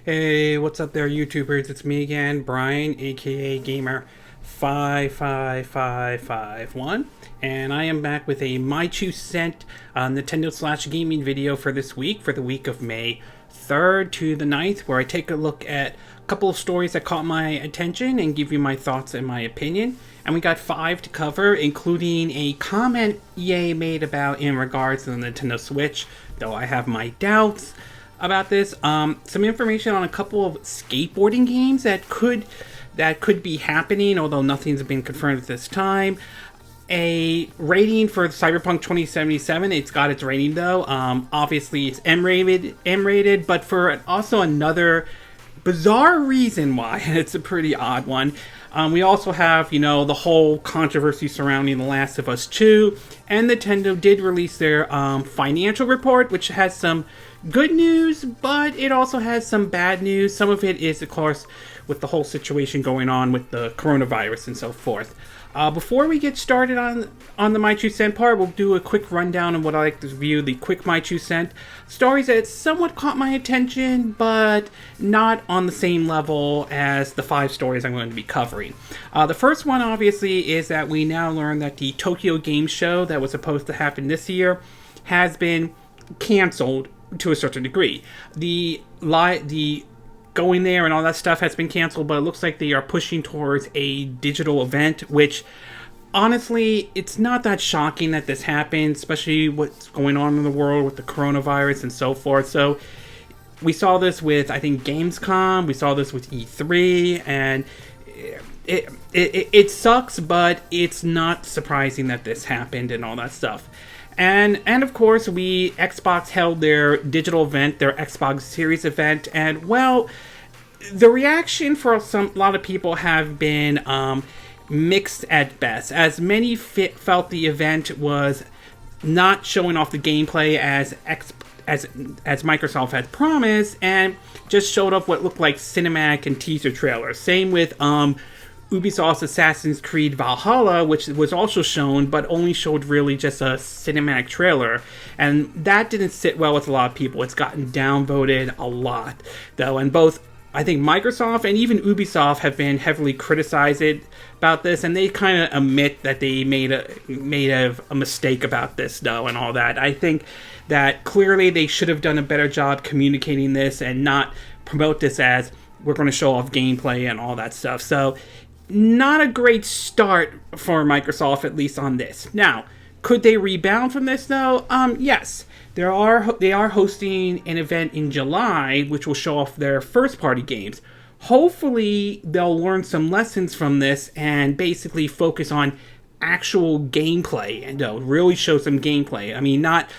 Hey, what's up there, YouTubers? It's me again, Brian, aka Gamer55551, and I am back with a My 2 cent Nintendo/gaming video for this week, for the week of May 3rd to the 9th, where I take a look at a couple of stories that caught my attention and give you my thoughts and my opinion. And we got 5 to cover, including a comment EA made about in regards to the Nintendo Switch, though I have my doubts about this. Some information on a couple of skateboarding games that could be happening, although nothing's been confirmed at this time. A rating for Cyberpunk 2077. It's got its rating though. Obviously it's M rated, but for also another bizarre reason why, and it's a pretty odd one. We also have, the whole controversy surrounding The Last of Us 2, and Nintendo did release their financial report, which has some good news, but it also has some bad news. Some of it is, of course, with the whole situation going on with the coronavirus and so forth. Before we get started on the My 2 cent part, we'll do a quick rundown of what I like to review, the quick My 2 cent stories that somewhat caught my attention, but not on the same level as the 5 stories I'm going to be covering. The first one, obviously, is that we now learn that the Tokyo Game Show that was supposed to happen this year has been canceled to a certain degree. The going there and all that stuff has been canceled, but it looks like they are pushing towards a digital event, which honestly, it's not that shocking that this happened, especially what's going on in the world with the coronavirus and so forth. So we saw this with, I think, Gamescom, we saw this with E3, and it sucks, but it's not surprising that this happened and all that stuff. And of course, Xbox held their digital event, their Xbox Series event, and well, the reaction for a lot of people have been mixed at best, as many felt the event was not showing off the gameplay as Microsoft had promised, and just showed off what looked like cinematic and teaser trailers. Same with Ubisoft's Assassin's Creed Valhalla, which was also shown, but only showed really just a cinematic trailer, and that didn't sit well with a lot of people. It's gotten downvoted a lot, though, and both, I think, Microsoft and even Ubisoft have been heavily criticized about this, and they kind of admit that they made a mistake about this, though, and all that. I think that clearly they should have done a better job communicating this and not promote this as we're going to show off gameplay and all that stuff. So not a great start for Microsoft, at least on this. Now, could they rebound from this though? Yes. They are hosting an event in July, which will show off their first-party games. Hopefully, they'll learn some lessons from this and basically focus on actual gameplay and they'll really show some gameplay. I mean, not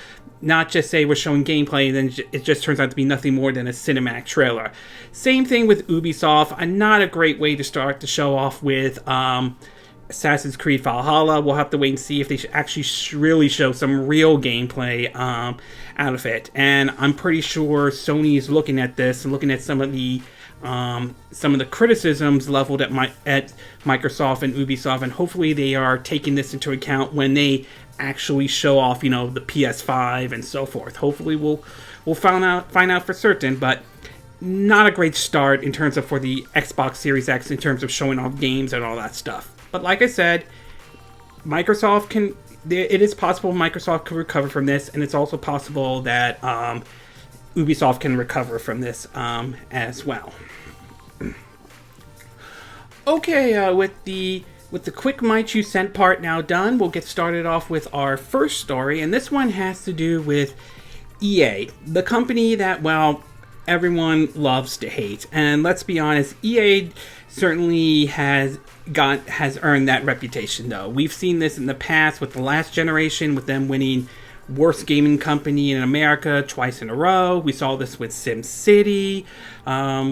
just say we're showing gameplay and then it just turns out to be nothing more than a cinematic trailer. Same thing with Ubisoft. Not a great way to start to show off with Assassin's Creed Valhalla. We'll have to wait and see if they actually really show some real gameplay out of it. And I'm pretty sure Sony is looking at this and looking at some of the criticisms leveled at Microsoft and Ubisoft, and hopefully they are taking this into account when they actually show off, the PS5 and so forth. Hopefully we'll find out for certain, but not a great start in terms of for the Xbox Series X in terms of showing off games and all that stuff. But like I said, it is possible Microsoft could recover from this, and it's also possible that Ubisoft can recover from this as well. Okay, with the quick My 2 cent part now done, we'll get started off with our first story, and this one has to do with EA, the company that, well, everyone loves to hate. And let's be honest, EA certainly has earned that reputation, though. We've seen this in the past with the last generation, with them winning worst gaming company in America twice in a row. We saw this with SimCity.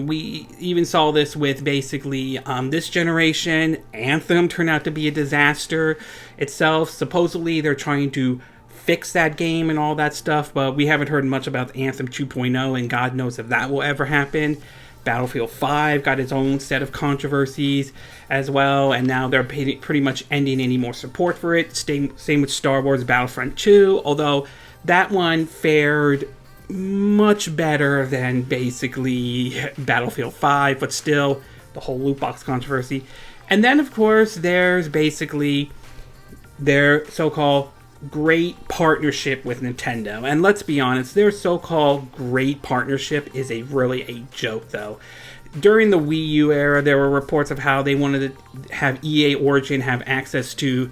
We even saw this with basically this generation. Anthem turned out to be a disaster itself. Supposedly they're trying to fix that game and all that stuff, but we haven't heard much about Anthem 2.0, and God knows if that will ever happen. Battlefield 5 got its own set of controversies as well, and now they're pretty much ending any more support for it. Same with Star Wars Battlefront 2, although that one fared much better than basically Battlefield 5, but still the whole loot box controversy. And then, of course, there's basically their so-called great partnership with Nintendo. And let's be honest, their so-called great partnership is really a joke, though. During the Wii U era, there were reports of how they wanted to have EA Origin have access to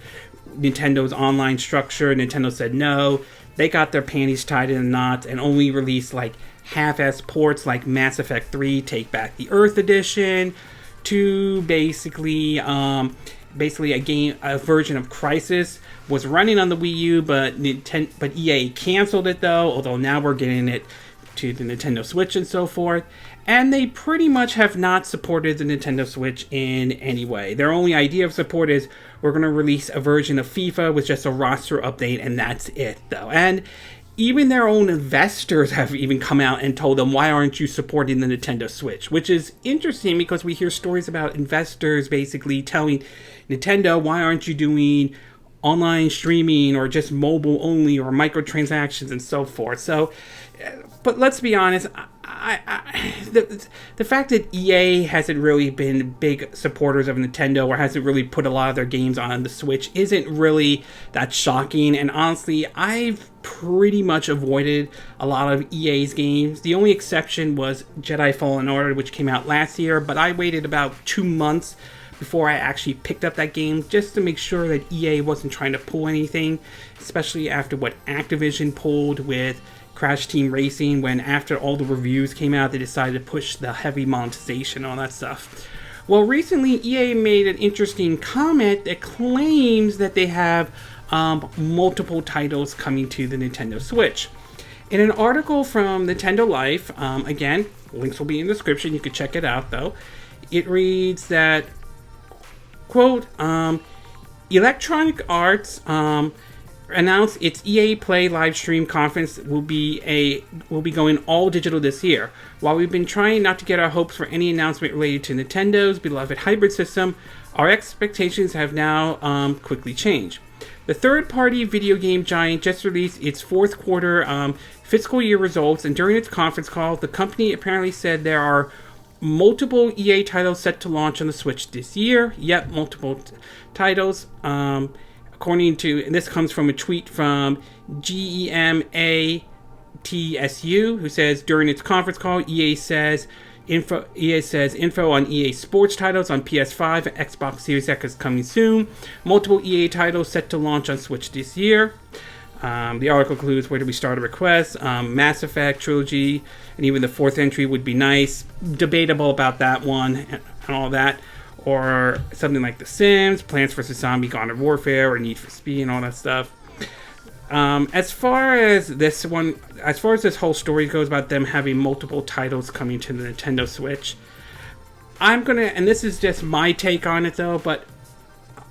Nintendo's online structure. Nintendo said no. They got their panties tied in a knot and only released like half-ass ports like Mass Effect 3 Take Back the Earth Edition, to basically a version of Crysis was running on the Wii U, but EA canceled it though, although now we're getting it to the Nintendo Switch and so forth. And they pretty much have not supported the Nintendo Switch in any way. Their only idea of support is we're going to release a version of FIFA with just a roster update, and that's it though. And even their own investors have even come out and told them, why aren't you supporting the Nintendo Switch? Which is interesting because we hear stories about investors basically telling Nintendo, why aren't you doing online streaming or just mobile only or microtransactions and so forth. So, but let's be honest, the fact that EA hasn't really been big supporters of Nintendo or hasn't really put a lot of their games on the Switch isn't really that shocking. And honestly, I've pretty much avoided a lot of EA's games. The only exception was Jedi Fallen Order, which came out last year, but I waited about 2 months before I actually picked up that game, just to make sure that EA wasn't trying to pull anything, especially after what Activision pulled with Crash Team Racing, when after all the reviews came out, they decided to push the heavy monetization and all that stuff. Well, recently EA made an interesting comment that claims that they have multiple titles coming to the Nintendo Switch. In an article from Nintendo Life, again, links will be in the description, you can check it out though, it reads that, quote, Electronic Arts announced its EA Play live stream conference will be going all digital this year. While we've been trying not to get our hopes for any announcement related to Nintendo's beloved hybrid system, our expectations have now quickly changed. The third-party video game giant just released its fourth quarter fiscal year results, and during its conference call, the company apparently said there are multiple EA titles set to launch on the Switch this year. Yep, multiple titles. According to, and this comes from a tweet from GEMATSU, who says during its conference call, EA says info on EA Sports titles on PS5 and Xbox Series X is coming soon. Multiple EA titles set to launch on Switch this year. The article includes where do we start a request, Mass Effect trilogy, and even the fourth entry would be nice. Debatable about that one and all that. Or something like The Sims, Plants vs. Zombie, Garden Warfare, or Need for Speed, and all that stuff. As far as this whole story goes about them having multiple titles coming to the Nintendo Switch, and this is just my take on it though, but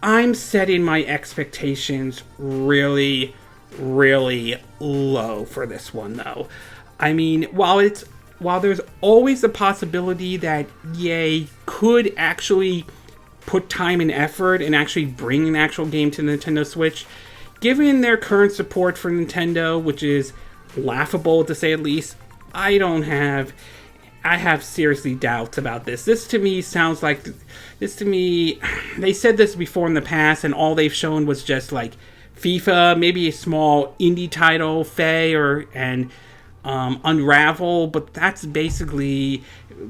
I'm setting my expectations really, really low for this one though. I mean, while there's always the possibility that EA could actually put time and effort and actually bring an actual game to the Nintendo Switch, given their current support for Nintendo, which is laughable to say at least, I have seriously doubts about this. They said this before in the past, and all they've shown was just like FIFA, maybe a small indie title, Faye, and Unravel, but that's basically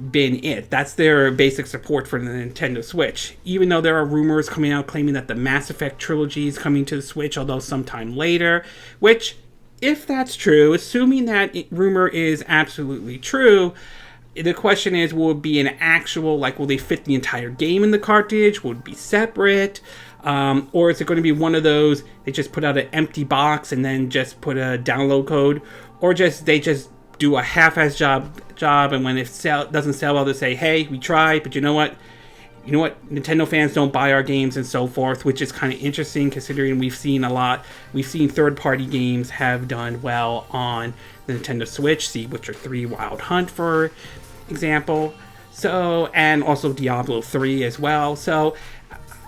been it. That's their basic support for the Nintendo Switch. Even though there are rumors coming out claiming that the Mass Effect trilogy is coming to the Switch, although sometime later, which, if that's true, assuming that rumor is absolutely true, the question is, will it be an actual, will they fit the entire game in the cartridge? Will it be separate? Or is it going to be one of those, they just put out an empty box and then just put a download code? Or they just do a half-ass job, and when it doesn't sell well, they say, hey, we tried, but you know what? Nintendo fans don't buy our games and so forth, which is kind of interesting considering we've seen third-party games have done well on the Nintendo Switch. See Witcher 3 Wild Hunt, for example. So, and also Diablo 3 as well. So,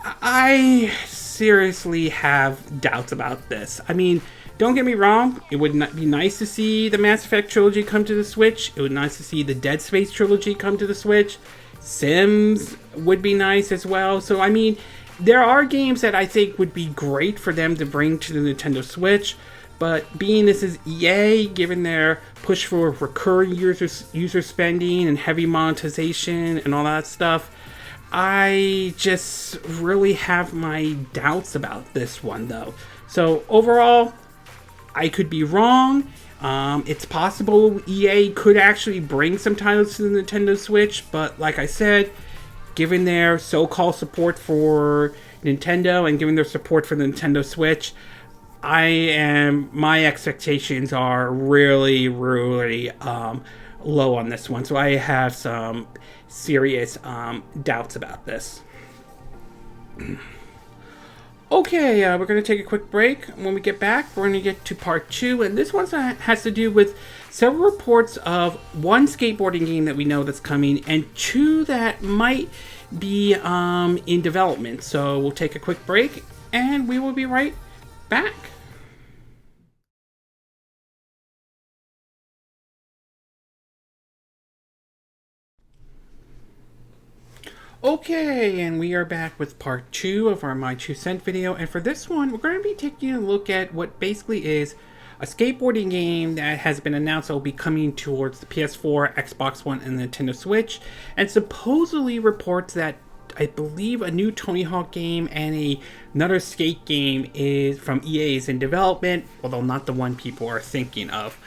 I seriously have doubts about this. I mean, don't get me wrong, it would not be nice to see the Mass Effect trilogy come to the Switch. It would be nice to see the Dead Space trilogy come to the Switch. Sims would be nice as well. So, I mean, there are games that I think would be great for them to bring to the Nintendo Switch. But being this is EA, given their push for recurring user spending and heavy monetization and all that stuff, I just really have my doubts about this one, though. So overall, I could be wrong. It's possible EA could actually bring some titles to the Nintendo Switch, but like I said, given their so-called support for Nintendo and given their support for the Nintendo Switch, my expectations are really, really low on this one. So I have some serious doubts about this. Okay, we're going to take a quick break. When we get back, we're going to get to part 2, and this one has to do with several reports of one skateboarding game that we know that's coming, and 2 that might be in development. So we'll take a quick break, and we will be right back. Okay, and we are back with part 2 of our My 2 Cent video, and for this one, we're going to be taking a look at what basically is a skateboarding game that has been announced that will be coming towards the PS4, Xbox One, and Nintendo Switch, and supposedly reports that I believe a new Tony Hawk game and another skate game is from EA is in development, although not the one people are thinking of.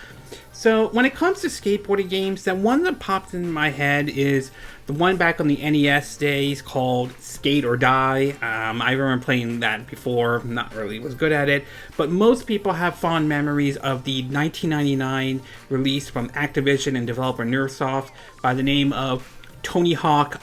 So when it comes to skateboarding games, the one that pops in my head is the one back on the NES days called Skate or Die. I remember playing that before, not really was good at it, but most people have fond memories of the 1999 release from Activision and developer Neursoft by the name of Tony Hawk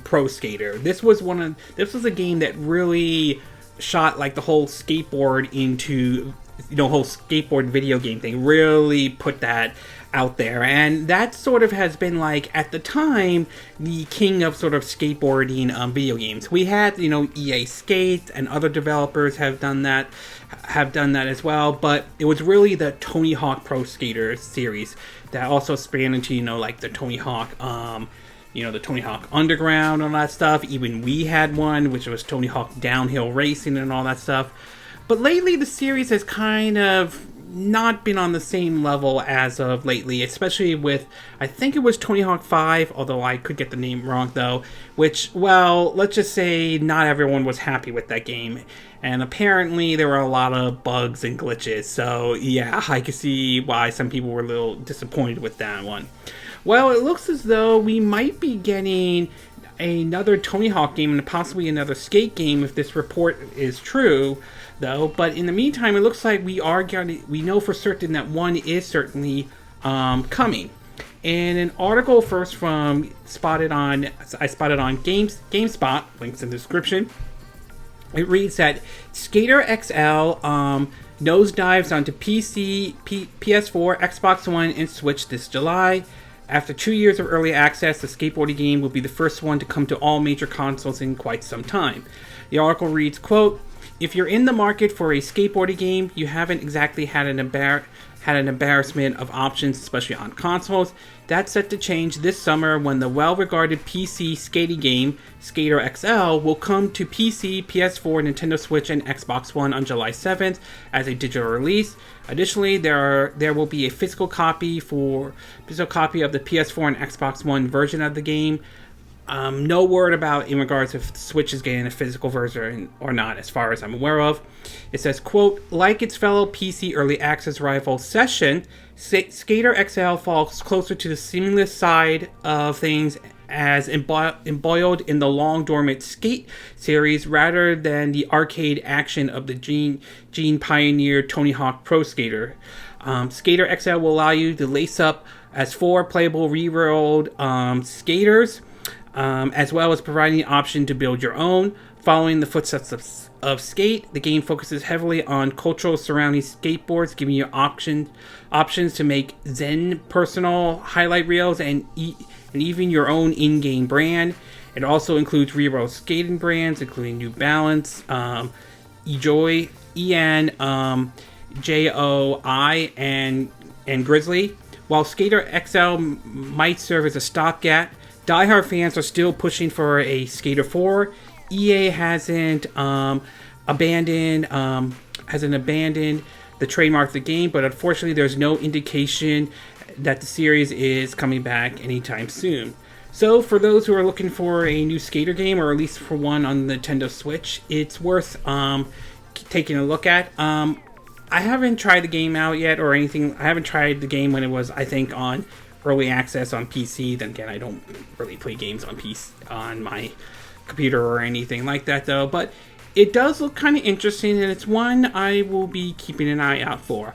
Pro Skater. This was a game that really shot like the whole skateboard into, whole skateboard video game thing, really put that out there, and that sort of has been like at the time the king of sort of skateboarding video games. We had EA Skate and other developers have done that as well, but it was really the Tony Hawk Pro Skater series that also spanned into like the Tony Hawk the Tony Hawk Underground and all that stuff. Even we had one which was Tony Hawk Downhill Racing and all that stuff. But lately the series has kind of not been on the same level as of lately, especially with, I think it was Tony Hawk 5, although I could get the name wrong though, which, well, let's just say not everyone was happy with that game. And apparently there were a lot of bugs and glitches, so yeah, I can see why some people were a little disappointed with that one. Well, it looks as though we might be getting another Tony Hawk game and possibly another skate game if this report is true, though. But in the meantime, it looks like we know for certain that one is certainly coming. And an article first I spotted on GameSpot, links in the description. It reads that Skater XL nosedives onto PC, PS4, Xbox One, and Switch this July. After 2 years of early access, the skateboarding game will be the first one to come to all major consoles in quite some time. The article reads, quote, "If you're in the market for a skateboarding game, you haven't exactly had an embarrassment of options, especially on consoles. That's set to change this summer when the well-regarded PC skating game, Skater XL, will come to PC, PS4, Nintendo Switch, and Xbox One on July 7th as a digital release. Additionally, there will be a physical copy of the PS4 and Xbox One version of the game. No word about in regards if the Switch is getting a physical version or not, as far as I'm aware of. It says, quote, like its fellow PC early access rival Session, Skater XL falls closer to the seamless side of things as embroiled in the long dormant Skate series rather than the arcade action of the Gene pioneered Tony Hawk Pro Skater. Skater XL will allow you to lace up as 4 playable re-rolled skaters, as well as providing the option to build your own. Following the footsteps of Skate, the game focuses heavily on cultural surrounding skateboards, giving you options to make Zen personal highlight reels and even your own in-game brand. It also includes re-roll skating brands, including New Balance, eJoy, EN, JOI and Grizzly. While Skater XL might serve as a stopgap, diehard fans are still pushing for a Skater 4. EA hasn't abandoned the trademark of the game, but unfortunately there's no indication that the series is coming back anytime soon. So for those who are looking for a new Skater game, or at least for one on the Nintendo Switch, it's worth taking a look at. I haven't tried the game out yet or anything. I haven't tried the game when it was, I think, on early access on PC. Then again, I don't really play games on PC on my computer or anything like that, though. But it does look kind of interesting, and it's one I will be keeping an eye out for.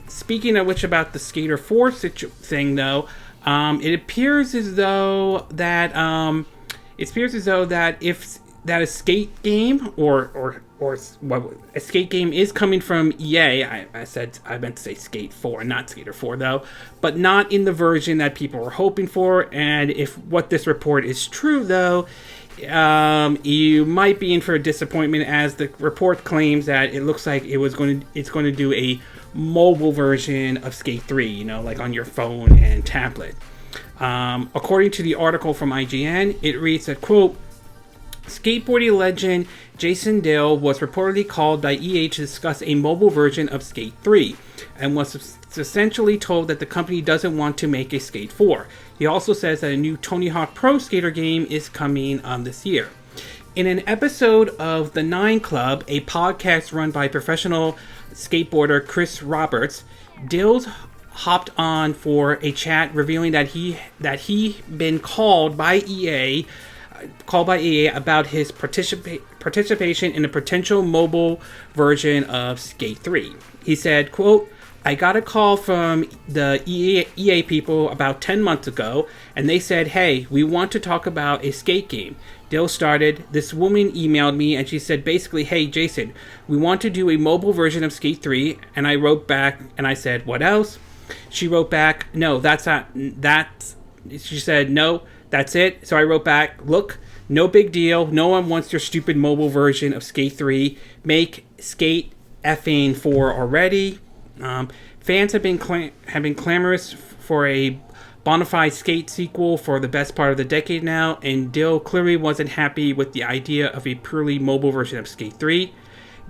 Speaking of which, about the Skater 4 thing, though, it appears as though that if that a skate game or a skate game is coming from EA. I meant to say Skate 4, not Skater 4 though, but not in the version that people were hoping for. And if what this report is true though, you might be in for a disappointment, as the report claims that it looks like it's going to do a mobile version of Skate 3, you know, like on your phone and tablet. According to the article from IGN, it reads that, quote, skateboarding legend Jason Dill was reportedly called by EA to discuss a mobile version of Skate 3, and was essentially told that the company doesn't want to make a Skate 4. He also says that a new Tony Hawk Pro Skater game is coming this year. In an episode of The 9 Club, a podcast run by professional skateboarder Chris Roberts, Dills hopped on for a chat, revealing that he been called by EA about his participation in a potential mobile version of Skate 3. He said, quote, I got a call from the EA people about 10 months ago, and they said, hey, we want to talk about a skate game. Dill started, this woman emailed me, and she said basically, hey, Jason, we want to do a mobile version of Skate 3, and I wrote back, and I said, what else? She wrote back, no, she said, no, that's it. So I wrote back, look, no big deal. No one wants your stupid mobile version of Skate 3. Make Skate effing 4 already. Fans have been clamorous for a bona fide Skate sequel for the best part of the decade now, and Dill clearly wasn't happy with the idea of a purely mobile version of Skate 3.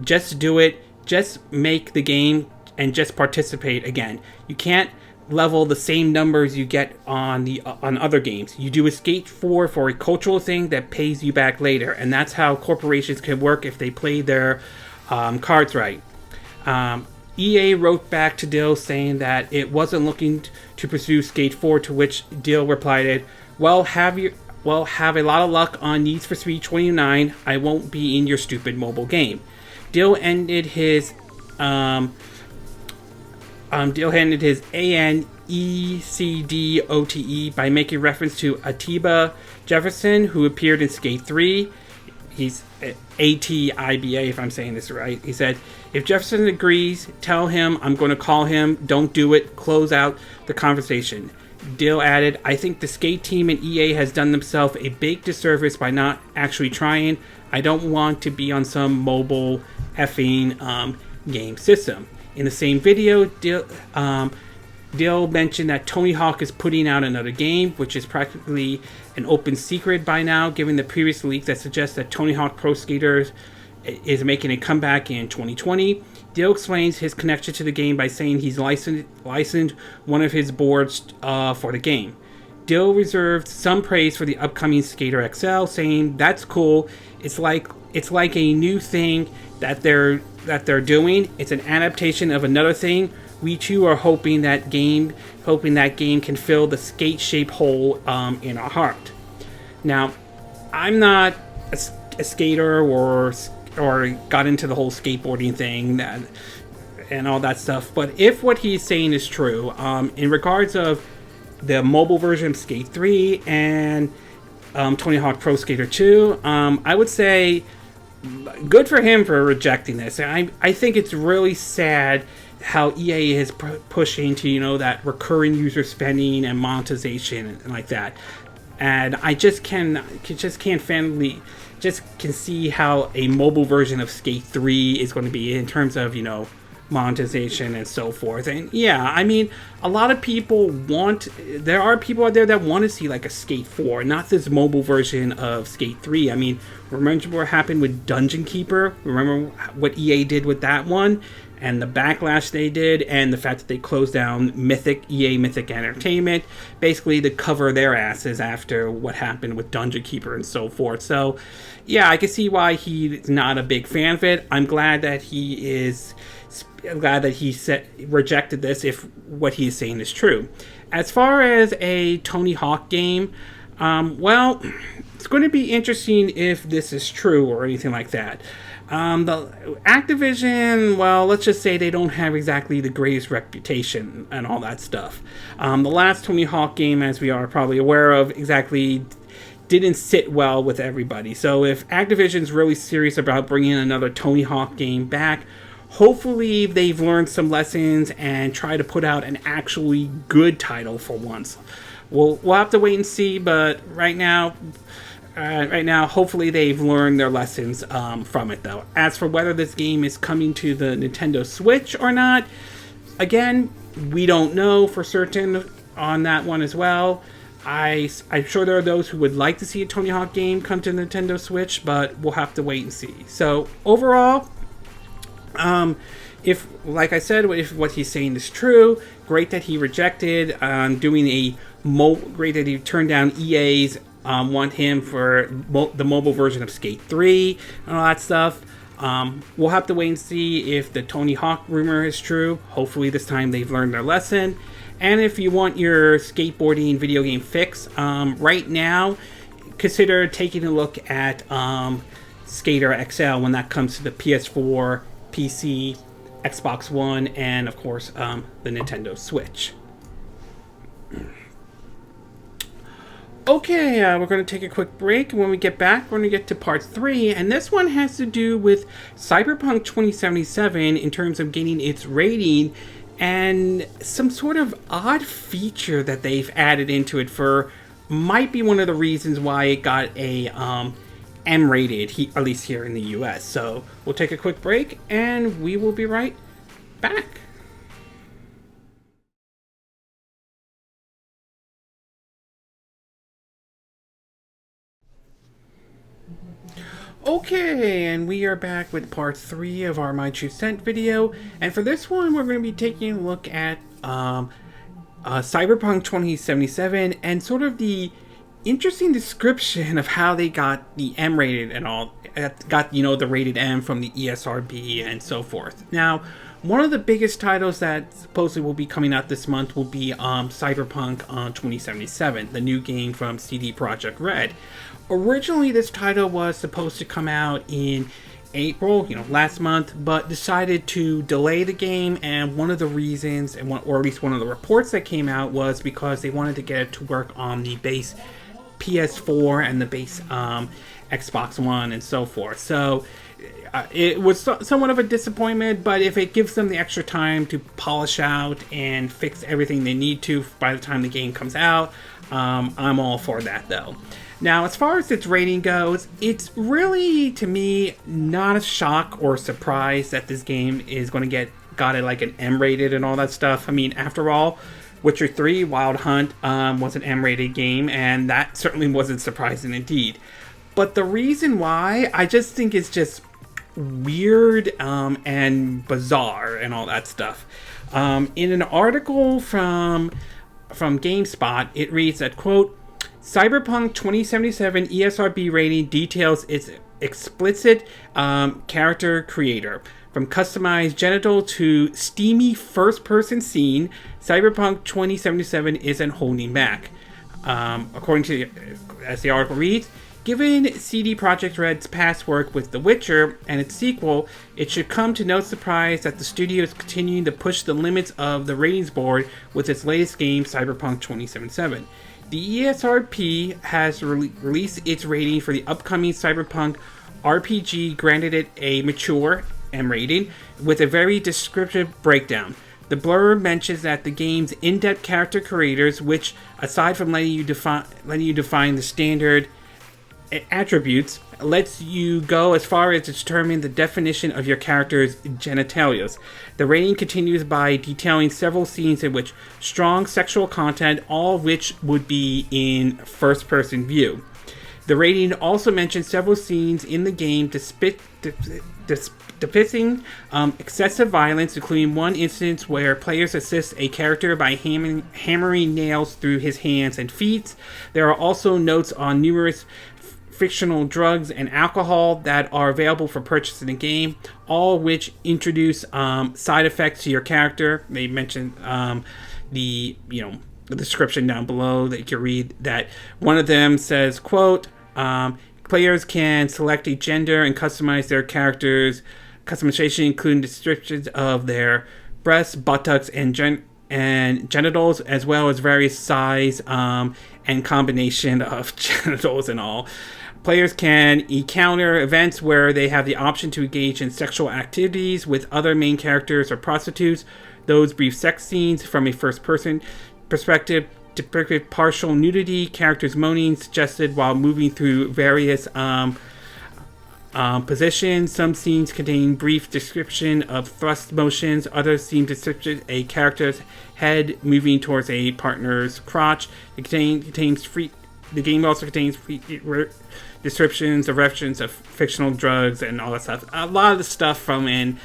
Just do it. Just make the game and just participate again. You can't level the same numbers you get on other games. You do a Skate 4 for a cultural thing that pays you back later, and that's how corporations can work if they play their cards right. EA wrote back to Dill saying that it wasn't looking to pursue Skate 4, to which Dill replied, well, have a lot of luck on Need for Speed 29. I won't be in your stupid mobile game. Dill ended his ANECDOTE by making reference to Atiba Jefferson, who appeared in Skate 3. He's ATIBA, if I'm saying this right. He said, if Jefferson agrees, tell him I'm going to call him. Don't do it. Close out the conversation. Dill added, I think the Skate team and EA has done themselves a big disservice by not actually trying. I don't want to be on some mobile effing game system. In the same video, Dill mentioned that Tony Hawk is putting out another game, which is practically an open secret by now, given the previous leaks that suggest that Tony Hawk Pro Skaters is making a comeback in 2020. Dill explains his connection to the game by saying he's licensed one of his boards for the game. Dill reserved some praise for the upcoming Skater XL, saying that's cool. It's like a new thing that they're doing. It's an adaptation of another thing. We too are hoping that game can fill the skate-shaped hole in our heart. Now, I'm not a skater or got into the whole skateboarding thing and all that stuff, but if what he's saying is true, in regards of the mobile version of Skate 3 and Tony Hawk Pro Skater 2, I would say good for him for rejecting this. I think it's really sad how EA is pushing to, that recurring user spending and monetization and like that. And I just can see how a mobile version of Skate 3 is going to be in terms of, monetization and so forth. And yeah, I mean, a lot of people there are people out there that want to see like a Skate 4, not this mobile version of Skate 3. I mean, remember what happened with Dungeon Keeper? Remember what EA did with that one? And the backlash they did, and the fact that they closed down EA Mythic Entertainment, basically to cover their asses after what happened with Dungeon Keeper and so forth. So, yeah, I can see why he's not a big fan of it. I'm glad that he rejected this if what he is saying is true. As far as a Tony Hawk game, well, it's going to be interesting if this is true or anything like that. The Activision, well, let's just say they don't have exactly the greatest reputation and all that stuff. The last Tony Hawk game, as we are probably aware of, exactly didn't sit well with everybody. So if Activision's really serious about bringing another Tony Hawk game back, hopefully they've learned some lessons and try to put out an actually good title for once. We'll have to wait and see, but right now, hopefully they've learned their lessons from it, though. As for whether this game is coming to the Nintendo Switch or not, again, we don't know for certain on that one as well. I'm sure there are those who would like to see a Tony Hawk game come to Nintendo Switch, but we'll have to wait and see. So overall, if, like I said, if what he's saying is true, great that he rejected great that he turned down EA's want him for the mobile version of Skate 3 and all that stuff. We'll have to wait and see if the Tony Hawk rumor is true. Hopefully this time they've learned their lesson. And if you want your skateboarding video game fix, right now, consider taking a look at Skater XL when that comes to the PS4, PC, Xbox One, and of course the Nintendo Switch. Okay, we're going to take a quick break. When we get back, we're going to get to part 3, and this one has to do with Cyberpunk 2077 in terms of getting its rating and some sort of odd feature that they've added into it might be one of the reasons why it got a M-rated, at least here in the US. So we'll take a quick break, and we will be right back. Okay, and we are back with part 3 of our My True Scent video, and for this one we're going to be taking a look at Cyberpunk 2077 and sort of the interesting description of how they got the M rated and all, got, the rated M from the ESRB and so forth. Now, one of the biggest titles that supposedly will be coming out this month will be Cyberpunk 2077, the new game from CD Projekt Red. Originally, this title was supposed to come out in April, last month, but decided to delay the game, and one of the reasons, or at least one of the reports that came out, was because they wanted to get it to work on the base PS4 and the base Xbox One and so forth. So it was somewhat of a disappointment, but if it gives them the extra time to polish out and fix everything they need to by the time the game comes out, I'm all for that, though. Now, as far as its rating goes, it's really, to me, not a shock or surprise that this game is going to got it like an M rated and all that stuff. I mean, after all, Witcher 3 Wild Hunt was an M rated game, and that certainly wasn't surprising indeed. But the reason why, I just think it's just weird and bizarre and all that stuff. In an article from GameSpot, it reads that, quote, Cyberpunk 2077 ESRB rating details its explicit character creator. From customized genital to steamy first-person scene, Cyberpunk 2077 isn't holding back. According to, as the article reads, given CD Projekt Red's past work with The Witcher and its sequel, it should come to no surprise that the studio is continuing to push the limits of the ratings board with its latest game, Cyberpunk 2077. The ESRB has released its rating for the upcoming Cyberpunk RPG, granted it a mature M rating with a very descriptive breakdown. The blurb mentions that the game's in-depth character creators, which, aside from letting you define the standard attributes lets you go as far as to determine the definition of your character's genitalias. The rating continues by detailing several scenes in which strong sexual content, all of which would be in first-person view. The rating also mentions several scenes in the game depicting excessive violence, including one instance where players assist a character by hammering nails through his hands and feet. There are also notes on numerous fictional drugs and alcohol that are available for purchase in the game, all which introduce side effects to your character. They mention the description down below that you can read, that one of them says, quote, players can select a gender and customize their character's customization, including descriptions of their breasts, buttocks, and genitals, as well as various size and combination of genitals and all. Players can encounter events where they have the option to engage in sexual activities with other main characters or prostitutes. Those brief sex scenes from a first-person perspective depict partial nudity, characters moaning suggested while moving through various positions. Some scenes contain brief description of thrust motions. Others seem to describe a character's head moving towards a partner's crotch. The game also contains descriptions of references of fictional drugs and all that stuff. A lot of the stuff from in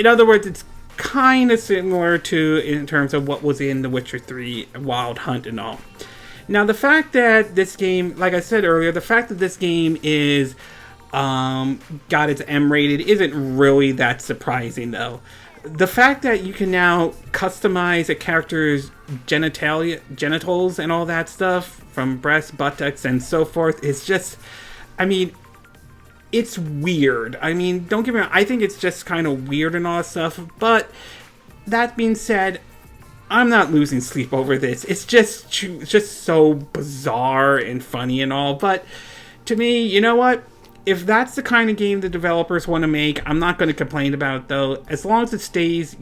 other words, it's kind of similar to in terms of what was in The Witcher 3 Wild Hunt and all. Now, the fact that this game, like I said earlier, the fact that this game is got its M rated isn't really that surprising, though. The fact that you can now customize a character's genitals and all that stuff, from breasts, buttocks, and so forth, is just, I mean, it's weird. I mean, don't get me wrong, I think it's just kind of weird and all that stuff, but that being said, I'm not losing sleep over this. It's just so bizarre and funny and all, but to me, you know what? If that's the kind of game the developers want to make, I'm not going to complain about it, though. As long as it stays,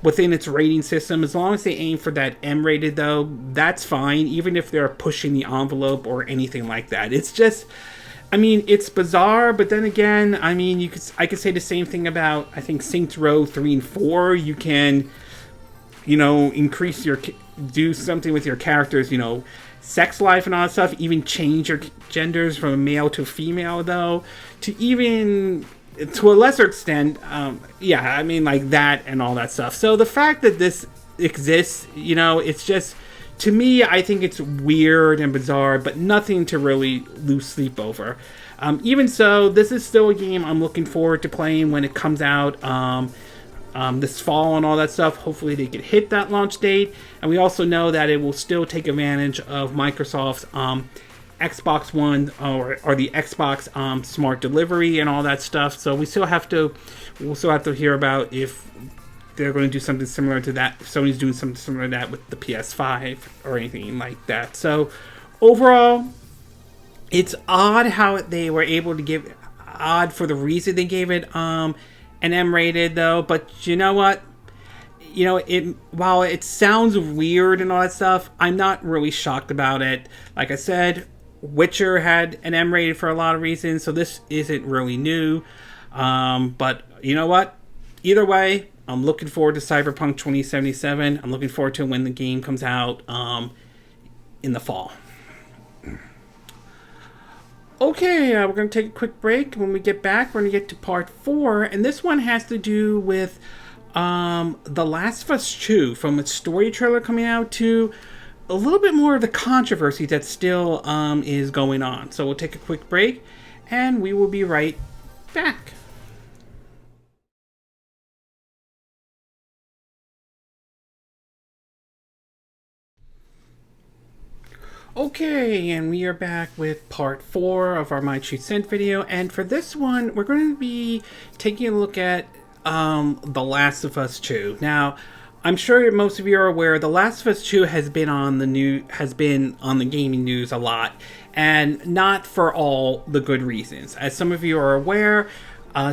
within its rating system, as long as they aim for that M rated, though, that's fine, even if they're pushing the envelope or anything like that. It's just, I mean, it's bizarre, but then again, I mean, I could say the same thing about, I think, Saints Row 3 and 4. You can, do something with your characters, sex life and all that stuff, even change your genders from a male to female, though, to a lesser extent, I mean, like that and all that stuff. So the fact that this exists, it's just, to me, I think it's weird and bizarre, but nothing to really lose sleep over. Even so, this is still a game I'm looking forward to playing when it comes out this fall and all that stuff. Hopefully they can hit that launch date. And we also know that it will still take advantage of Microsoft's Xbox One or the Xbox Smart Delivery and all that stuff. So we'll still have to hear about if they're going to do something similar to that. If Sony's doing something similar to that with the PS5 or anything like that. So overall, it's odd how they were able to give, odd for the reason they gave it an M rated, though. But you know what? While it sounds weird and all that stuff, I'm not really shocked about it. Like I said, Witcher had an M rated for a lot of reasons, so this isn't really new. But you know what? Either way, I'm looking forward to Cyberpunk 2077. I'm looking forward to when the game comes out in the fall. Okay, we're going to take a quick break. When we get back, we're going to get to part 4, and this one has to do with The Last of Us 2, from its story trailer coming out to a little bit more of the controversy that still is going on. So we'll take a quick break, and we will be right back. Okay, and we are back with part 4 of our My True Scent video, and for this one, we're going to be taking a look at The Last of Us 2. Now, I'm sure most of you are aware, The Last of Us 2 has been on the gaming news a lot, and not for all the good reasons. As some of you are aware,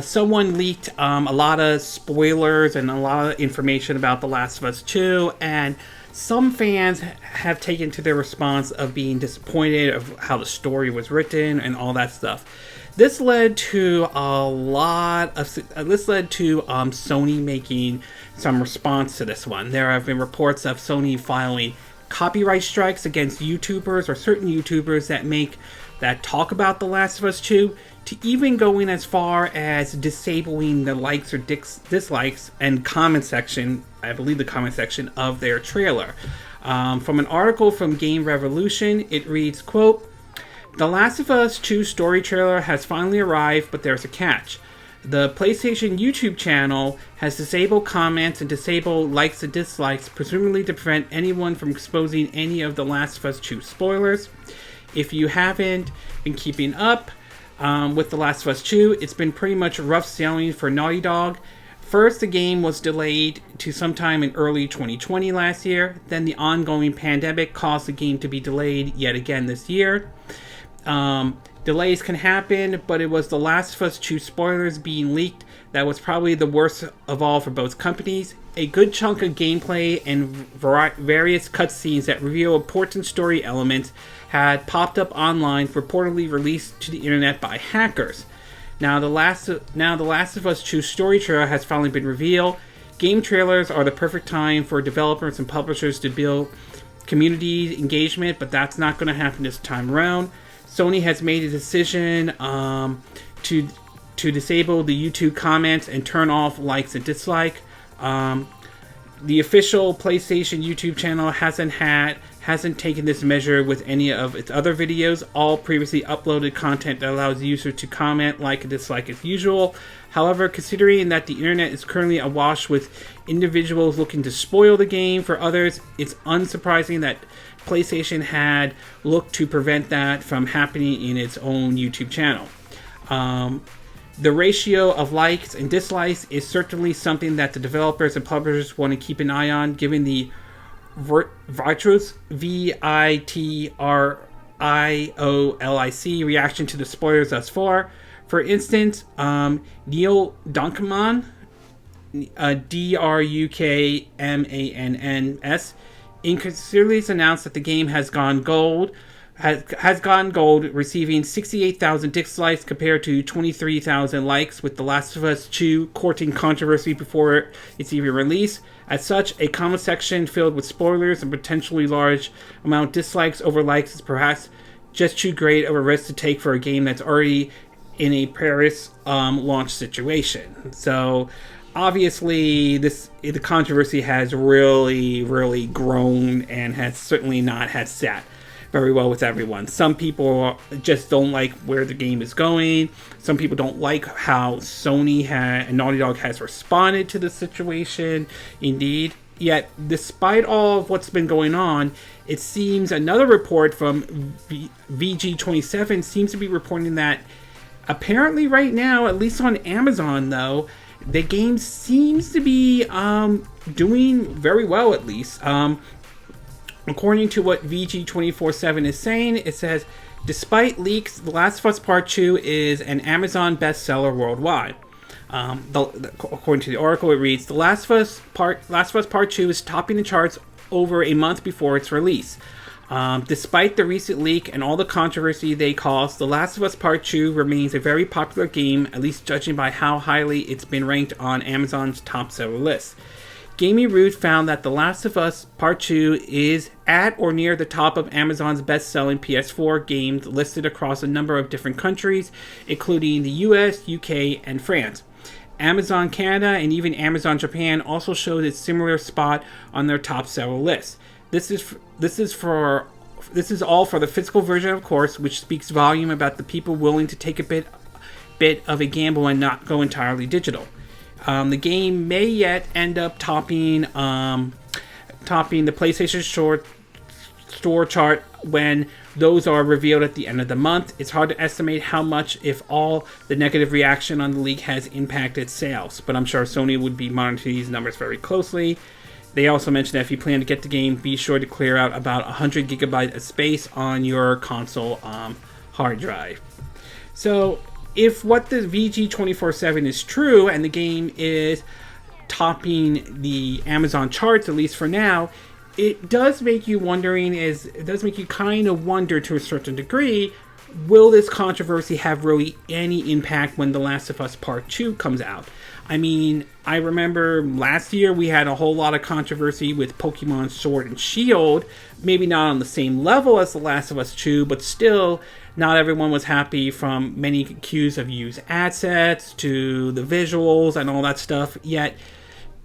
Someone leaked a lot of spoilers and a lot of information about The Last of Us 2, and some fans have taken to their response of being disappointed of how the story was written and all that stuff. This led to Sony making some response to this one. There have been reports of Sony filing copyright strikes against YouTubers or certain YouTubers that talk about The Last of Us 2, to even going as far as disabling the likes or dislikes and comment section, I believe the comment section of their trailer. From an article from Game Revolution, it reads, quote, "The Last of Us 2 story trailer has finally arrived, but there's a catch. The PlayStation YouTube channel has disabled comments and disabled likes and dislikes, presumably to prevent anyone from exposing any of The Last of Us 2 spoilers. If you haven't been keeping up with The Last of Us 2, it's been pretty much rough sailing for Naughty Dog. First, the game was delayed to sometime in early 2020 last year. Then the ongoing pandemic caused the game to be delayed yet again this year. Delays can happen, but it was The Last of Us 2 spoilers being leaked that was probably the worst of all for both companies. A good chunk of gameplay and various cutscenes that reveal important story elements had popped up online, reportedly released to the internet by hackers. Now the Last of Us 2 story trailer has finally been revealed. Game trailers are the perfect time for developers and publishers to build community engagement, but that's not going to happen this time around. Sony has made a decision to disable the YouTube comments and turn off likes and dislike. The official PlayStation YouTube channel hasn't taken this measure with any of its other videos. All previously uploaded content that allows users to comment, like, and dislike as usual. However, considering that the internet is currently awash with individuals looking to spoil the game for others, it's unsurprising that PlayStation had looked to prevent that from happening in its own YouTube channel. The ratio of likes and dislikes is certainly something that the developers and publishers want to keep an eye on, given the virtuous VITRIOLIC reaction to the spoilers thus far. For instance, Neil Druckmann, DRUKMANNS, inconsiderately announced that the game has gone gold, receiving 68,000 dislikes compared to 23,000 likes, with The Last of Us 2 courting controversy before it's even released. As such, a comment section filled with spoilers and potentially large amount of dislikes over likes is perhaps just too great of a risk to take for a game that's already in a Paris launch situation. So obviously, the controversy has really grown and has certainly not had sat very well with everyone. Some people just don't like where the game is going. Some people don't like how Sony and Naughty Dog has responded to the situation. Indeed. Yet, despite all of what's been going on, it seems another report from VG27 seems to be reporting that apparently right now, at least on Amazon though, the game seems to be doing very well, at least. According to what VG247 is saying, it says, despite leaks, The Last of Us Part 2 is an Amazon bestseller worldwide. According to the article, it reads, The Last of Us Part 2 is topping the charts over a month before its release. Despite the recent leak and all the controversy they caused, The Last of Us Part 2 remains a very popular game, at least judging by how highly it's been ranked on Amazon's top seller list. Gaming Root found that The Last of Us Part 2 is at or near the top of Amazon's best-selling PS4 games listed across a number of different countries, including the US, UK, and France. Amazon Canada and even Amazon Japan also showed a similar spot on their top seller list. This is all for the physical version, of course, which speaks volume about the people willing to take a bit of a gamble and not go entirely digital. The game may yet end up topping the PlayStation Store chart when those are revealed at the end of the month. It's hard to estimate how much, if all, the negative reaction on the leak has impacted sales, but I'm sure Sony would be monitoring these numbers very closely. They also mentioned that if you plan to get the game, be sure to clear out about 100 gigabytes of space on your console hard drive. So if what the VG247 is true and the game is topping the Amazon charts, at least for now, it does make you kind of wonder to a certain degree, will this controversy have really any impact when The Last of Us Part 2 comes out? I mean, I remember last year we had a whole lot of controversy with Pokemon Sword and Shield, maybe not on the same level as The Last of Us 2, but still, not everyone was happy, from many accused of used assets to the visuals and all that stuff. Yet,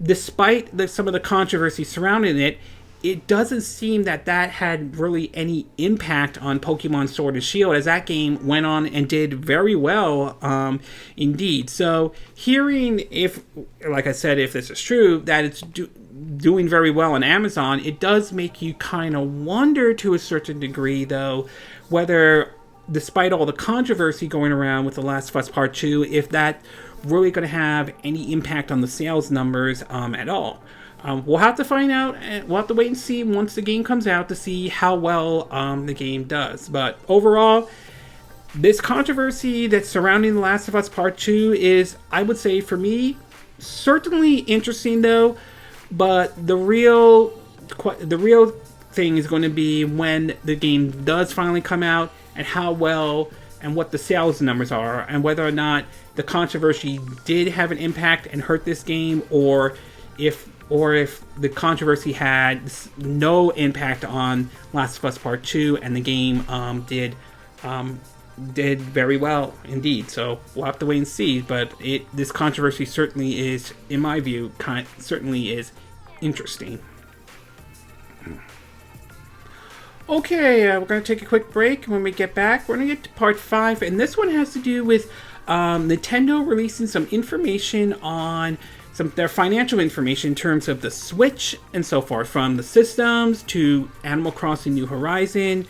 despite some of the controversy surrounding it, it doesn't seem that had really any impact on Pokemon Sword and Shield, as that game went on and did very well, indeed. So, hearing, if, like I said, if this is true, that it's doing very well on Amazon, it does make you kind of wonder to a certain degree, though, whether, despite all the controversy going around with The Last of Us Part 2, if that really going to have any impact on the sales numbers at all. We'll have to find out. We'll have to wait and see once the game comes out to see how well the game does. But overall, this controversy that's surrounding The Last of Us Part 2 is, I would say, for me, certainly interesting, though. But the real thing is going to be when the game does finally come out, and how well and what the sales numbers are, and whether or not the controversy did have an impact and hurt this game, or if the controversy had no impact on Last of Us Part 2 and the game did very well indeed. So we'll have to wait and see. But this controversy certainly is, in my view, certainly is interesting. Okay, we're going to take a quick break. When we get back, we're going to get to part 5, and this one has to do with Nintendo releasing some information on their financial information in terms of the Switch and so forth, from the systems to Animal Crossing New Horizon,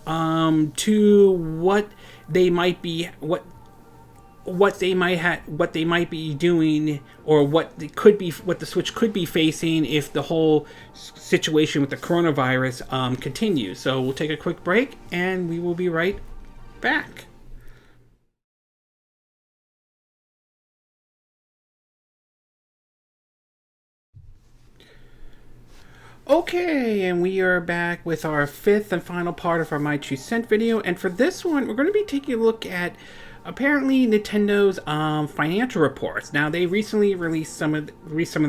to what they might be doing, or what the Switch could be facing if the whole situation with the coronavirus continues. So we'll take a quick break, and we will be right back. Okay, and we are back with our 5th and final part of our My 2 Cent video, and for this one, we're going to be taking a look at apparently Nintendo's financial reports. Now, they recently released some of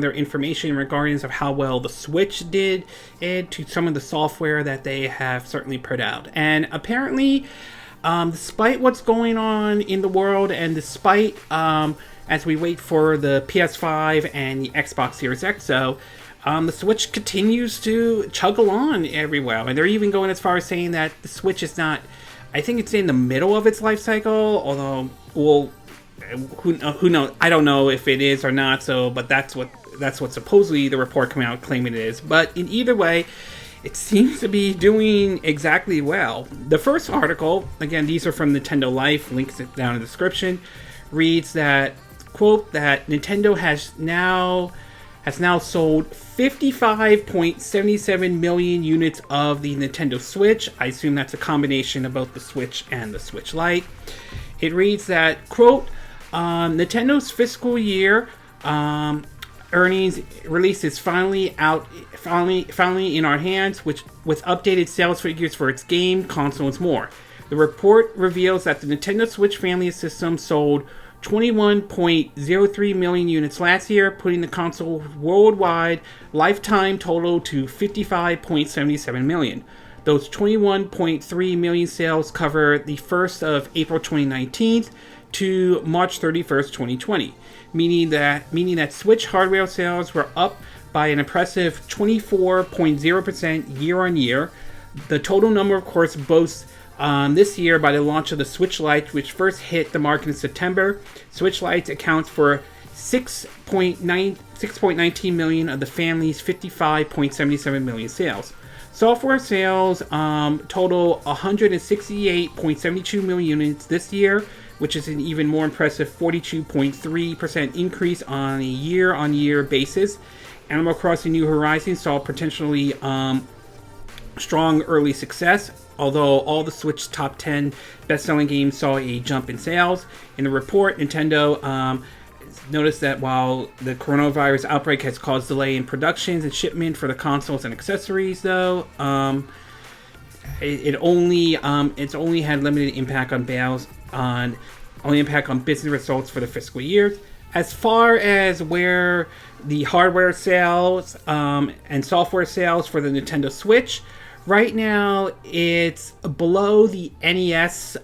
their information regarding of how well the Switch did, and to some of the software that they have certainly put out. And apparently, despite what's going on in the world, and despite as we wait for the PS5 and the Xbox Series X, the Switch continues to chug along everywhere. And they're even going as far as saying that the Switch is not, I think it's in the middle of its life cycle, although, well, who knows? I don't know if it is or not, but that's what supposedly the report coming out claiming it is. But in either way, it seems to be doing exactly well. The first article, again, these are from Nintendo Life, links down in the description, reads that, quote, that Nintendo has now sold 55.77 million units of the Nintendo Switch. I assume that's a combination of both the Switch and the Switch Lite. It reads that, quote, Nintendo's fiscal year earnings release is finally in our hands, with updated sales figures for its game, consoles, and more. The report reveals that the Nintendo Switch family of systems sold 21.03 million units last year, putting the console worldwide lifetime total to 55.77 million. Those 21.3 million sales cover the 1st of April 2019 to March 31st, 2020, meaning that Switch hardware sales were up by an impressive 24.0% year on year. The total number, of course, boasts this year by the launch of the Switch Lite, which first hit the market in September. Switch Lite accounts for 6.19 million of the family's 55.77 million sales. Software sales total 168.72 million units this year, which is an even more impressive 42.3% increase on a year-on-year basis. Animal Crossing New Horizons saw potentially strong early success, although all the Switch top 10 best-selling games saw a jump in sales. In the report, Nintendo noticed that while the coronavirus outbreak has caused delay in productions and shipment for the consoles and accessories, though, it's only had limited impact on business results for the fiscal year. As far as where the hardware sales and software sales for the Nintendo Switch, right now it's below the NES,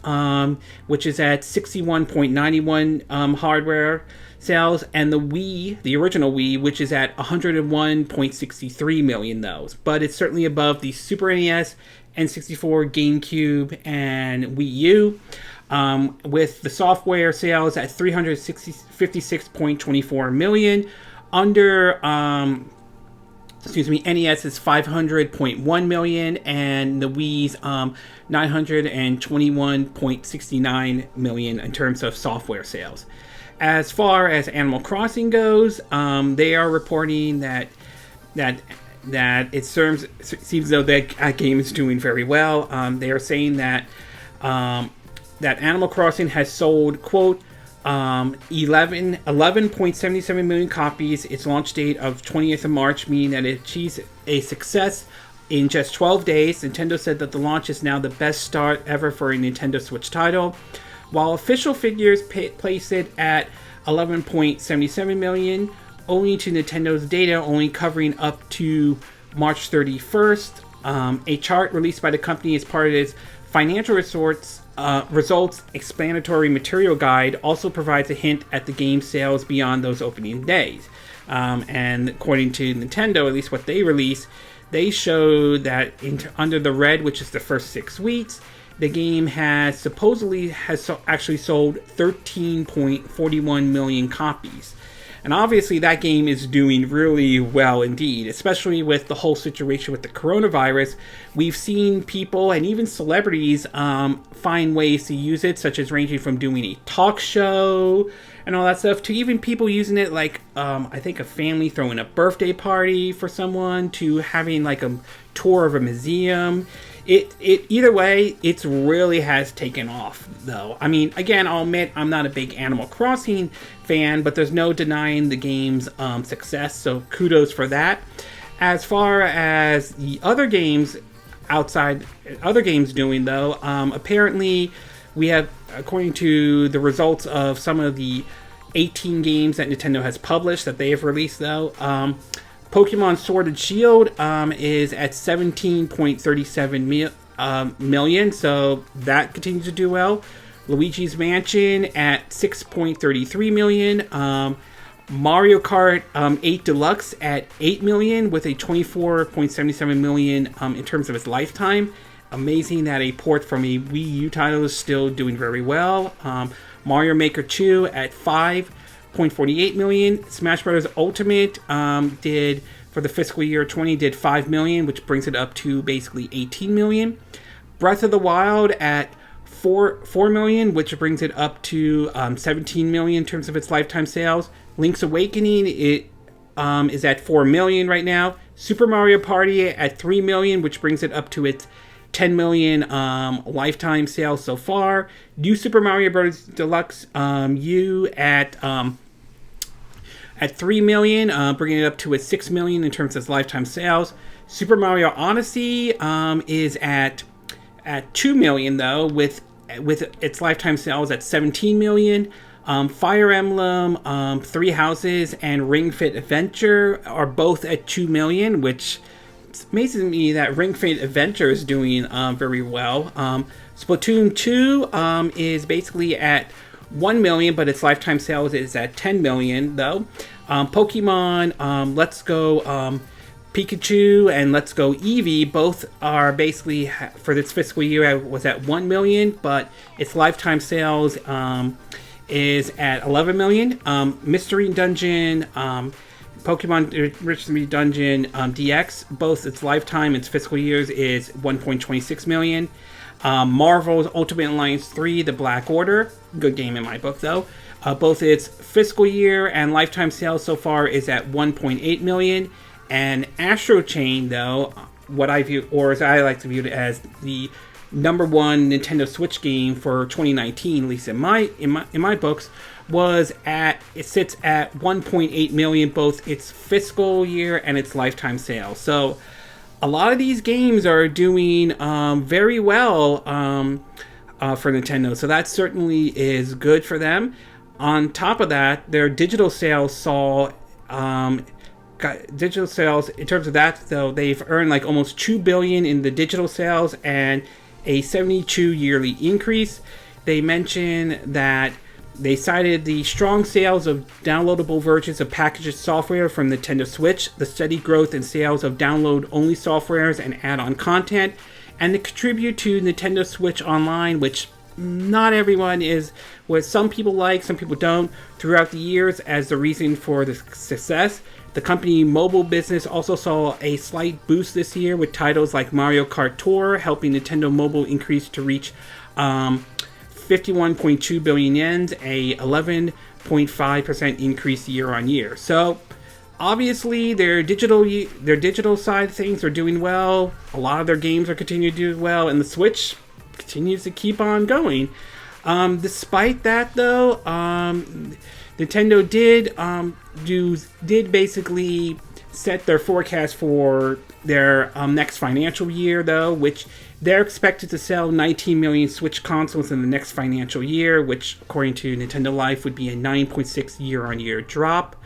which is at 61.91 hardware sales, and the Wii, the original Wii, which is at 101.63 million those. But it's certainly above the Super NES, N64, GameCube, and Wii U. With the software sales at 356.24 million. Under NES is 500.1 million, and the Wii's 921.69 million in terms of software sales. As far as Animal Crossing goes, they are reporting that it seems though that game is doing very well. They are saying that Animal Crossing has sold, quote, 11.77 million copies. Its launch date of 20th of March, meaning that it achieves a success in just 12 days. Nintendo said that the launch is now the best start ever for a Nintendo Switch title. While official figures place it at 11.77 million, owing to Nintendo's data only covering up to March 31st. A chart released by the company as part of its financial results explanatory material guide also provides a hint at the game's sales beyond those opening days. And according to Nintendo, at least what they released, they show that under the red, which is the first 6 weeks, the game has actually sold 13.41 million copies. And obviously that game is doing really well indeed, especially with the whole situation with the coronavirus. We've seen people and even celebrities find ways to use it, such as ranging from doing a talk show and all that stuff, to even people using it like, I think a family throwing a birthday party for someone, to having like a tour of a museum. Either way, it really has taken off, though. I mean, again, I'll admit I'm not a big Animal Crossing fan, but there's no denying the game's success, so kudos for that. As far as the other games doing, though, apparently we have, according to the results of some of the 18 games that Nintendo has published that they have released, though, Pokemon Sword and Shield is at 17.37 million, so that continues to do well. Luigi's Mansion at 6.33 million. Mario Kart 8 Deluxe at 8 million with a 24.77 million in terms of its lifetime. Amazing that a port from a Wii U title is still doing very well. Mario Maker 2 at 5.48 million. Smash Bros. Ultimate did, for the fiscal year 20, did 5 million, which brings it up to basically 18 million. Breath of the Wild at 4 million, which brings it up to 17 million in terms of its lifetime sales. Link's Awakening is at 4 million right now. Super Mario Party at 3 million, which brings it up to its 10 million lifetime sales so far. New Super Mario Bros. Deluxe U at 3 million, bringing it up to its 6 million in terms of its lifetime sales. Super Mario Odyssey is at 2 million, though, with its lifetime sales at 17 million. Fire Emblem, Three Houses, and Ring Fit Adventure are both at 2 million, which amazes me that Ring Fit Adventure is doing very well. Splatoon 2 is basically at 1 million, but its lifetime sales is at 10 million, though. Pokemon Let's Go Pikachu and Let's Go Eevee both are basically, for this fiscal year, was at 1 million, but its lifetime sales is at 11 million. Mystery Dungeon, Pokemon Mystery Dungeon DX, both its lifetime, its fiscal years, is 1.26 million. Marvel's Ultimate Alliance 3, The Black Order, good game in my book, though. Both its fiscal year and lifetime sales so far is at 1.8 million. And Astro Chain, though, what I view, or as I like to view it as, the #1 Nintendo Switch game for 2019, at least in my books, it sits at 1.8 million, both its fiscal year and its lifetime sales. So a lot of these games are doing very well for Nintendo. So that certainly is good for them. On top of that, their digital sales digital sales, in terms of that though, they've earned like almost $2 billion in the digital sales and a 72 yearly increase. They mention that they cited the strong sales of downloadable versions of packaged software from Nintendo Switch, the steady growth in sales of download-only softwares and add-on content, and the contribute to Nintendo Switch Online, which not everyone is, what some people like, some people don't, throughout the years as the reason for the success. The company mobile business also saw a slight boost this year with titles like Mario Kart Tour, helping Nintendo Mobile increase to reach 51.2 billion yen, a 11.5% increase year on year. So obviously their digital side of things are doing well. A lot of their games are continuing to do well, and the Switch continues to keep on going. Despite that though, Nintendo did basically set their forecast for their next financial year though, which they're expected to sell 19 million Switch consoles in the next financial year, which according to Nintendo Life would be a 9.6 year-on-year drop.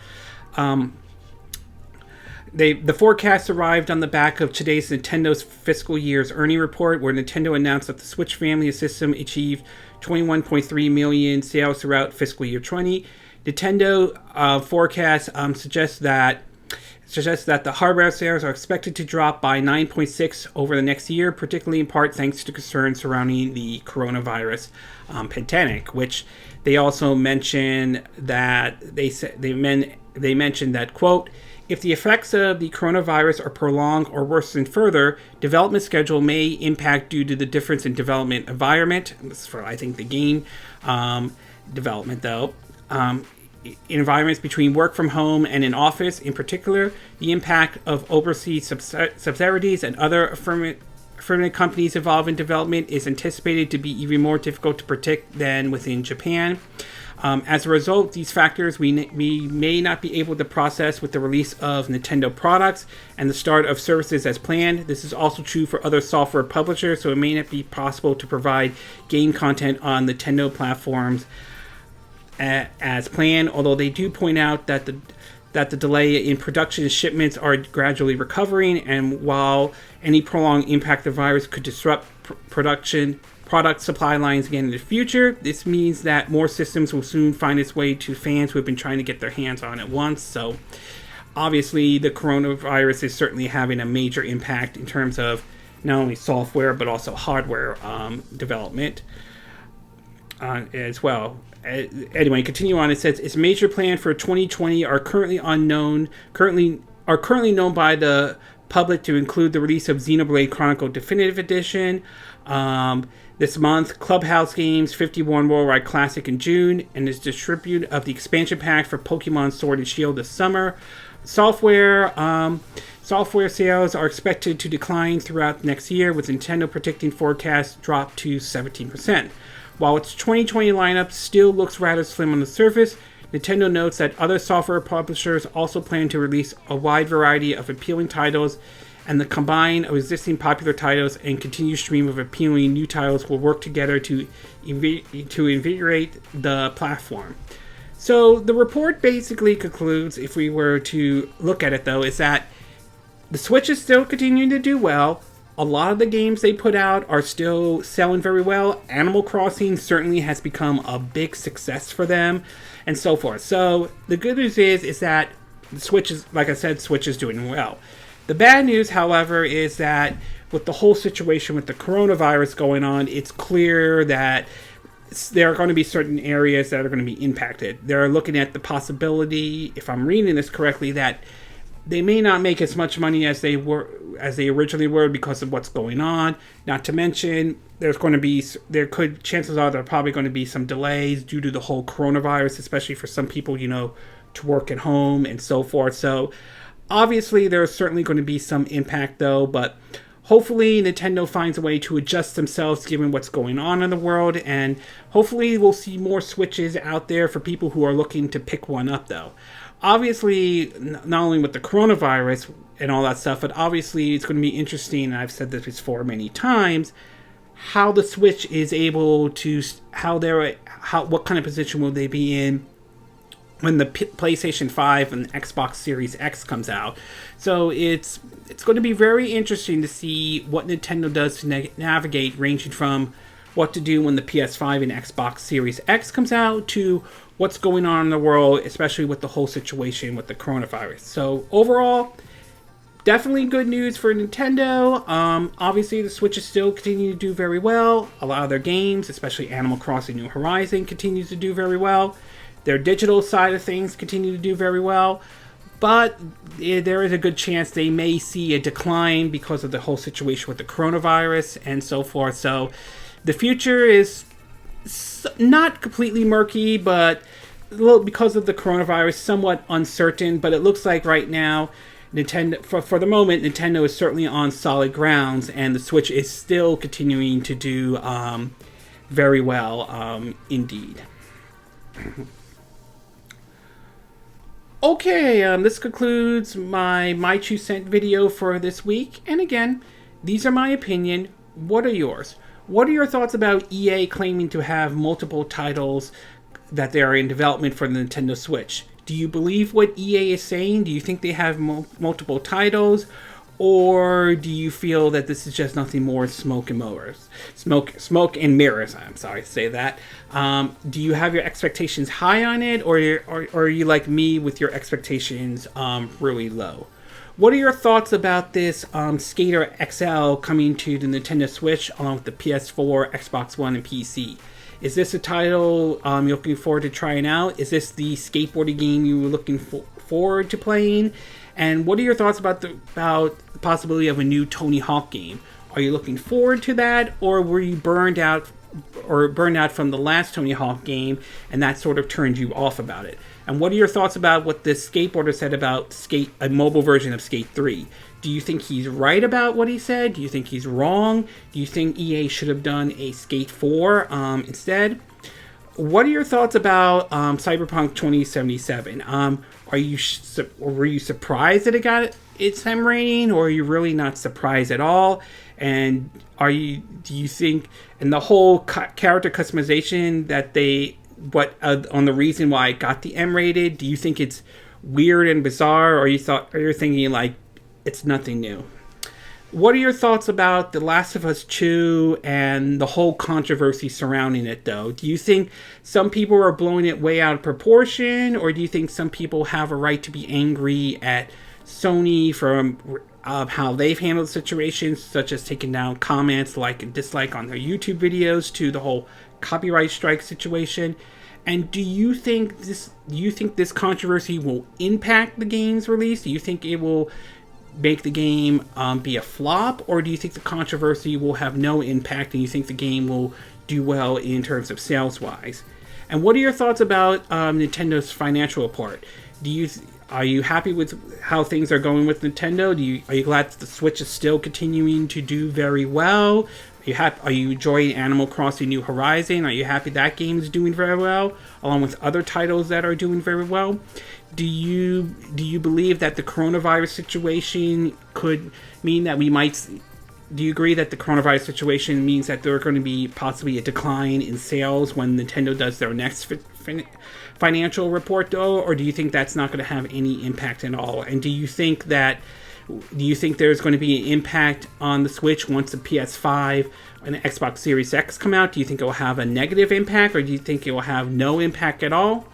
The forecast arrived on the back of today's Nintendo's fiscal year's earning report, where Nintendo announced that the Switch family of system achieved 21.3 million sales throughout fiscal year 20. Nintendo forecast suggests that the hardware sales are expected to drop by 9.6 over the next year, particularly in part thanks to concerns surrounding the coronavirus pandemic, which they also mentioned that they mentioned that, quote, if the effects of the coronavirus are prolonged or worsen further, development schedule may impact due to the difference in development environment. This is for, I think, the game development, though. Environments between work from home and in office, in particular, the impact of overseas subsidiaries and other affirmative companies involved in development is anticipated to be even more difficult to predict than within Japan. As a result, these factors we may not be able to process with the release of Nintendo products and the start of services as planned. This is also true for other software publishers, so it may not be possible to provide game content on Nintendo platforms as planned, although they do point out that the delay in production shipments are gradually recovering, and while any prolonged impact of the virus could disrupt product supply lines again in the future, this means that more systems will soon find its way to fans who have been trying to get their hands on it once. So obviously the coronavirus is certainly having a major impact in terms of not only software but also hardware development as well. Anyway, continue on. It says its major plan for 2020 are currently known by the public to include the release of Xenoblade Chronicle Definitive Edition this month, Clubhouse Games 51 Worldwide Classic in June, and its distribute of the expansion pack for Pokemon Sword and Shield this summer. Software sales are expected to decline throughout next year, with Nintendo predicting forecasts drop to 17%. While its 2020 lineup still looks rather slim on the surface, Nintendo notes that other software publishers also plan to release a wide variety of appealing titles, and the combine of existing popular titles and continued stream of appealing new titles will work together to invigorate the platform. So the report basically concludes, if we were to look at it though, is that the Switch is still continuing to do well. A lot of the games they put out are still selling very well. Animal Crossing certainly has become a big success for them, and so forth. So the good news is that the Switch is, like I said, Switch is doing well. The bad news, however, is that with the whole situation with the coronavirus going on, it's clear that there are going to be certain areas that are going to be impacted. They're looking at the possibility, if I'm reading this correctly, that they may not make as much money as they originally were because of what's going on. Not to mention, chances are there are probably going to be some delays due to the whole coronavirus, especially for some people, to work at home and so forth. So obviously there's certainly going to be some impact though, but hopefully Nintendo finds a way to adjust themselves given what's going on in the world, and hopefully we'll see more Switches out there for people who are looking to pick one up, though. Obviously, not only with the coronavirus and all that stuff, but obviously it's going to be interesting, and I've said this before many times, how the Switch is able to, what kind of position will they be in when the PlayStation 5 and Xbox Series X comes out. So it's going to be very interesting to see what Nintendo does to navigate, ranging from what to do when the PS5 and Xbox Series X comes out to what's going on in the world, especially with the whole situation with the coronavirus. So overall, definitely good news for Nintendo. Obviously, the Switch is still continuing to do very well. A lot of their games, especially Animal Crossing New Horizon, continues to do very well. Their digital side of things continue to do very well. But there is a good chance they may see a decline because of the whole situation with the coronavirus and so forth. So the future is not completely murky, but because of the coronavirus, somewhat uncertain. But it looks like right now, Nintendo, for the moment, Nintendo is certainly on solid grounds, and the Switch is still continuing to do very well indeed. Okay, this concludes my 2 cent video for this week. And again, these are my opinion. What are yours? What are your thoughts about EA claiming to have multiple titles that they are in development for the Nintendo Switch? Do you believe what EA is saying? Do you think they have multiple titles? Or do you feel that this is just nothing more smoke and mirrors? Smoke and mirrors, I'm sorry to say that. Do you have your expectations high on it? Or are you like me with your expectations really low? What are your thoughts about this Skater XL coming to the Nintendo Switch along with the PS4, Xbox One, and PC? Is this a title you're looking forward to trying out? Is this the skateboarding game you were looking forward to playing? And what are your thoughts about the possibility of a new Tony Hawk game? Are you looking forward to that, or were you burned out from the last Tony Hawk game and that sort of turned you off about it? And what are your thoughts about what this skateboarder said about a mobile version of Skate 3? Do you think he's right about what he said? Do you think he's wrong? Do you think EA should have done a Skate 4 instead? What are your thoughts about Cyberpunk 2077? Were you surprised that it got its M rating, or are you really not surprised at all? And do you think, and the whole character customization that on the reason why it got the M rated, do you think it's weird and bizarre, or you're thinking like it's nothing new? What are your thoughts about The Last of Us 2 and the whole controversy surrounding it, though? Do you think some people are blowing it way out of proportion, or do you think some people have a right to be angry at Sony for how they've handled situations, such as taking down comments like and dislike on their YouTube videos, to the whole copyright strike situation? And do you think this controversy will impact the game's release? Do you think it will make the game be a flop, or do you think the controversy will have no impact and you think the game will do well in terms of sales wise? And what are your thoughts about Nintendo's financial report? Are you happy with how things are going with Nintendo? Are you glad that the Switch is still continuing to do very well? Are you enjoying Animal Crossing New Horizon? Are you happy that game is doing very well, along with other titles that are doing very well? Do you believe that the coronavirus situation could mean that do you agree that the coronavirus situation means that there are going to be possibly a decline in sales when Nintendo does their next financial report, though? Or do you think that's not going to have any impact at all? And do you think there's going to be an impact on the Switch once the PS5 and the Xbox Series X come out? Do you think it will have a negative impact, or do you think it will have no impact at all?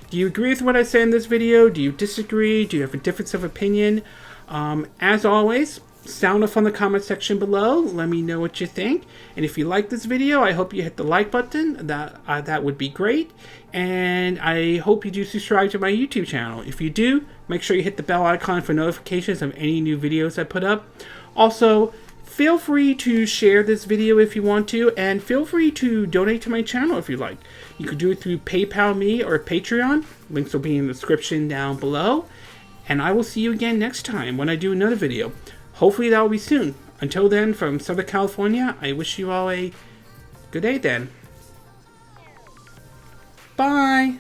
Do you agree with what I said in this video? Do you disagree? Do you have a difference of opinion? As always, sound off on the comment section below. Let me know what you think. And if you like this video, I hope you hit the like button. That would be great. And I hope you do subscribe to my YouTube channel. If you do, make sure you hit the bell icon for notifications of any new videos I put up. Also, feel free to share this video if you want to, and feel free to donate to my channel if you like. You could do it through PayPal me or Patreon. Links will be in the description down below. And I will see you again next time when I do another video. Hopefully that will be soon. until then, from Southern California, I wish you all a good day then. Bye!